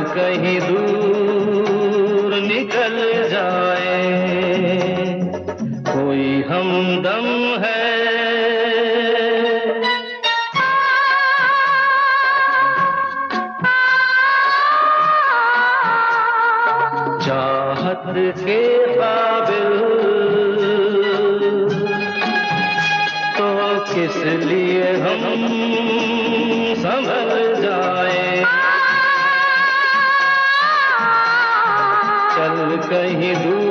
कहीं दूर निकल जाए, कोई हमदम है। चाहत के काबिल तो किस लिए हम संभल जाए, चल कहीं दूर